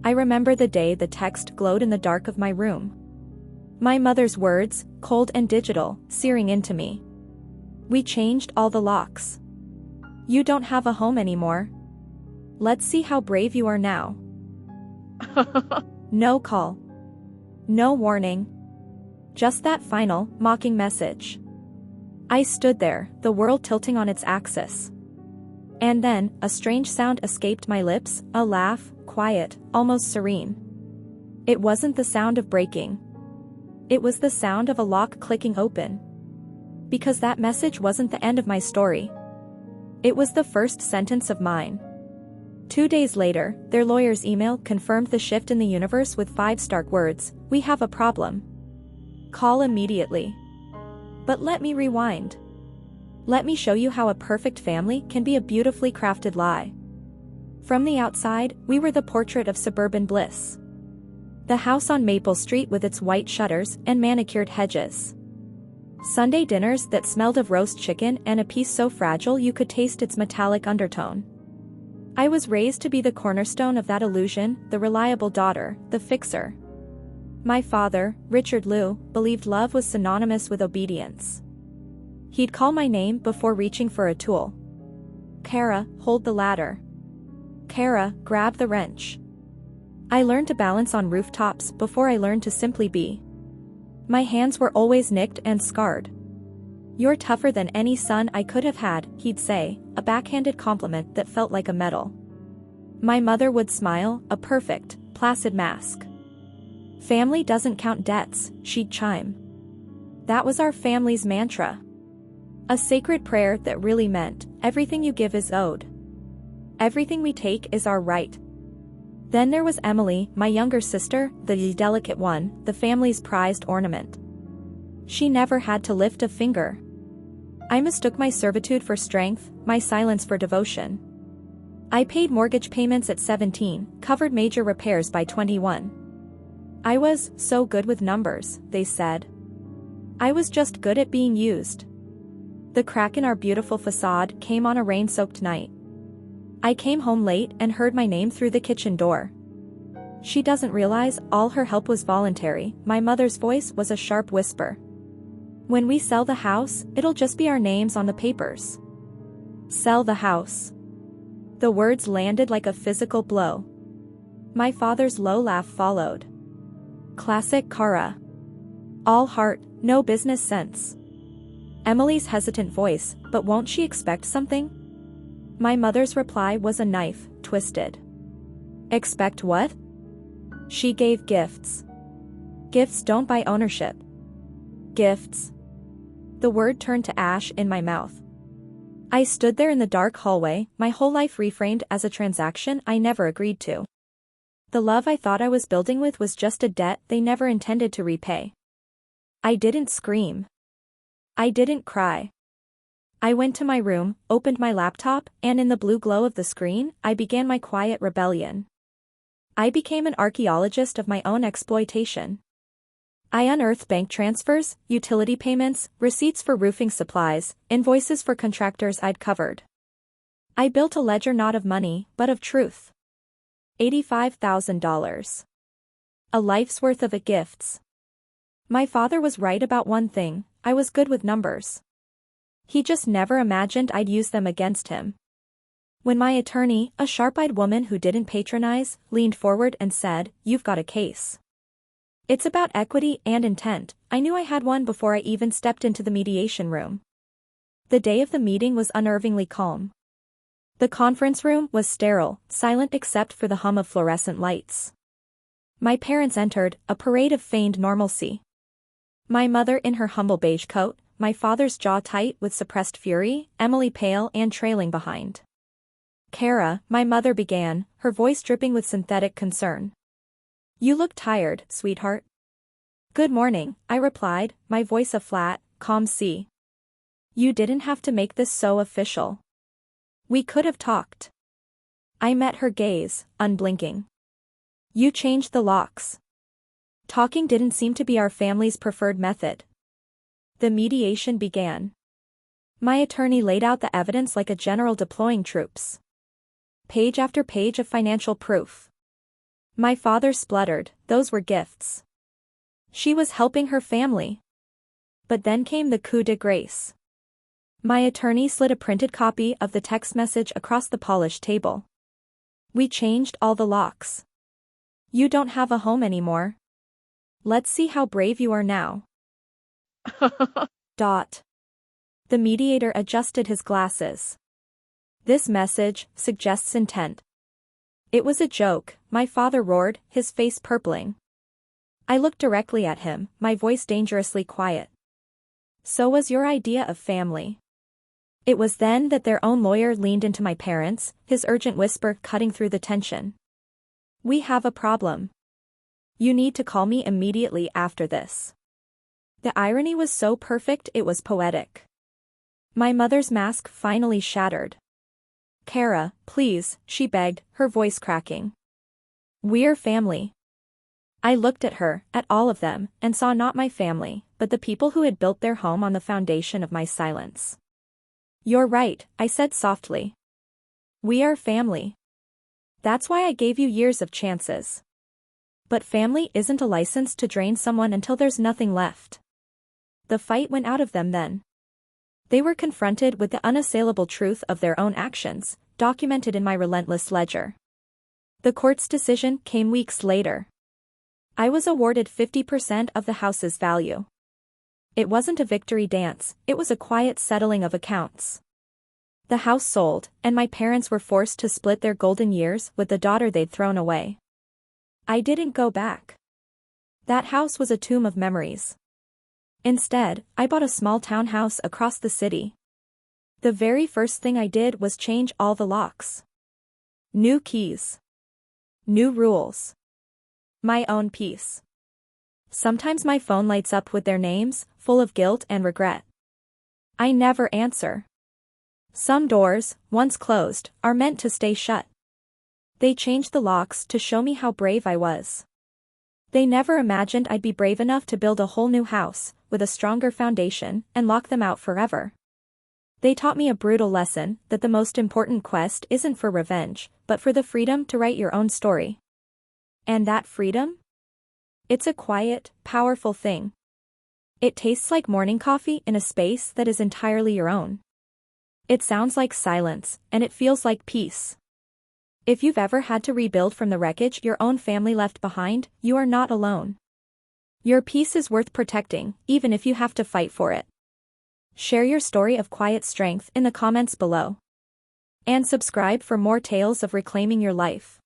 I remember the day the text glowed in the dark of my room. My mother's words, cold and digital, searing into me. We changed all the locks. You don't have a home anymore. Let's see how brave you are now. No call. No warning. Just that final, mocking message. I stood there, the world tilting on its axis. And then, a strange sound escaped my lips, a laugh, quiet, almost serene. It wasn't the sound of breaking. It was the sound of a lock clicking open. Because that message wasn't the end of my story. It was the first sentence of mine. 2 days later, their lawyer's email confirmed the shift in the universe with 5 stark words: "We have a problem. Call immediately." But let me rewind. Let me show you how a perfect family can be a beautifully crafted lie. From the outside, we were the portrait of suburban bliss. The house on Maple Street with its white shutters and manicured hedges. Sunday dinners that smelled of roast chicken and a peace so fragile you could taste its metallic undertone. I was raised to be the cornerstone of that illusion, the reliable daughter, the fixer. My father, Richard Liu, believed love was synonymous with obedience. He'd call my name before reaching for a tool. "Kara, hold the ladder. Kara, grab the wrench." I learned to balance on rooftops before I learned to simply be. My hands were always nicked and scarred. "You're tougher than any son I could have had," he'd say, a backhanded compliment that felt like a medal. My mother would smile, a perfect, placid mask. "Family doesn't count debts," she'd chime. That was our family's mantra. A sacred prayer that really meant, everything you give is owed. Everything we take is our right. Then there was Emily, my younger sister, the delicate one, the family's prized ornament. She never had to lift a finger. I mistook my servitude for strength, my silence for devotion. I paid mortgage payments at 17, covered major repairs by 21. I was so good with numbers, they said. I was just good at being used. The crack in our beautiful facade came on a rain-soaked night. I came home late and heard my name through the kitchen door. She doesn't realize all her help was voluntary. My mother's voice was a sharp whisper. "When we sell the house, it'll just be our names on the papers." Sell the house. The words landed like a physical blow. My father's low laugh followed. Classic Kara. All heart, no business sense. Emily's hesitant voice, "But won't she expect something?" My mother's reply was a knife, twisted. "Expect what?" She gave gifts. Gifts don't buy ownership. Gifts. The word turned to ash in my mouth. I stood there in the dark hallway, my whole life reframed as a transaction I never agreed to. The love I thought I was building with was just a debt they never intended to repay. I didn't scream. I didn't cry. I went to my room, opened my laptop, and in the blue glow of the screen, I began my quiet rebellion. I became an archaeologist of my own exploitation. I unearthed bank transfers, utility payments, receipts for roofing supplies, invoices for contractors I'd covered. I built a ledger not of money, but of truth. $85,000. A life's worth of gifts. My father was right about one thing, I was good with numbers. He just never imagined I'd use them against him. When my attorney, a sharp-eyed woman who didn't patronize, leaned forward and said, "You've got a case. It's about equity and intent," I knew I had one before I even stepped into the mediation room. The day of the meeting was unnervingly calm. The conference room was sterile, silent except for the hum of fluorescent lights. My parents entered, a parade of feigned normalcy. My mother in her humble beige coat, my father's jaw tight with suppressed fury, Emily pale and trailing behind. "Kara," my mother began, her voice dripping with synthetic concern. "You look tired, sweetheart." "Good morning," I replied, my voice a flat, calm C. "You didn't have to make this so official. We could have talked." I met her gaze, unblinking. "You changed the locks." Talking didn't seem to be our family's preferred method. The mediation began. My attorney laid out the evidence like a general deploying troops. Page after page of financial proof. My father spluttered, those were gifts. She was helping her family. But then came the coup de grace. My attorney slid a printed copy of the text message across the polished table. We changed all the locks. You don't have a home anymore. Let's see how brave you are now. Dot. The mediator adjusted his glasses. This message suggests intent. It was a joke, my father roared, his face purpling. I looked directly at him, my voice dangerously quiet. So was your idea of family. It was then that their own lawyer leaned into my parents, his urgent whisper cutting through the tension. We have a problem. You need to call me immediately after this. The irony was so perfect it was poetic. My mother's mask finally shattered. Kara, please, she begged, her voice cracking. We're family. I looked at her, at all of them, and saw not my family, but the people who had built their home on the foundation of my silence. You're right, I said softly. We are family. That's why I gave you years of chances. But family isn't a license to drain someone until there's nothing left. The fight went out of them then. They were confronted with the unassailable truth of their own actions, documented in my relentless ledger. The court's decision came weeks later. I was awarded 50% of the house's value. It wasn't a victory dance, it was a quiet settling of accounts. The house sold, and my parents were forced to split their golden years with the daughter they'd thrown away. I didn't go back. That house was a tomb of memories. Instead, I bought a small townhouse across the city. The very first thing I did was change all the locks. New keys. New rules. My own peace. Sometimes my phone lights up with their names, full of guilt and regret. I never answer. Some doors, once closed, are meant to stay shut. They changed the locks to show me how brave I was. They never imagined I'd be brave enough to build a whole new house, with a stronger foundation, and lock them out forever. They taught me a brutal lesson, that the most important quest isn't for revenge, but for the freedom to write your own story. And that freedom? It's a quiet, powerful thing. It tastes like morning coffee in a space that is entirely your own. It sounds like silence, and it feels like peace. If you've ever had to rebuild from the wreckage your own family left behind, you are not alone. Your peace is worth protecting, even if you have to fight for it. Share your story of quiet strength in the comments below. And subscribe for more tales of reclaiming your life.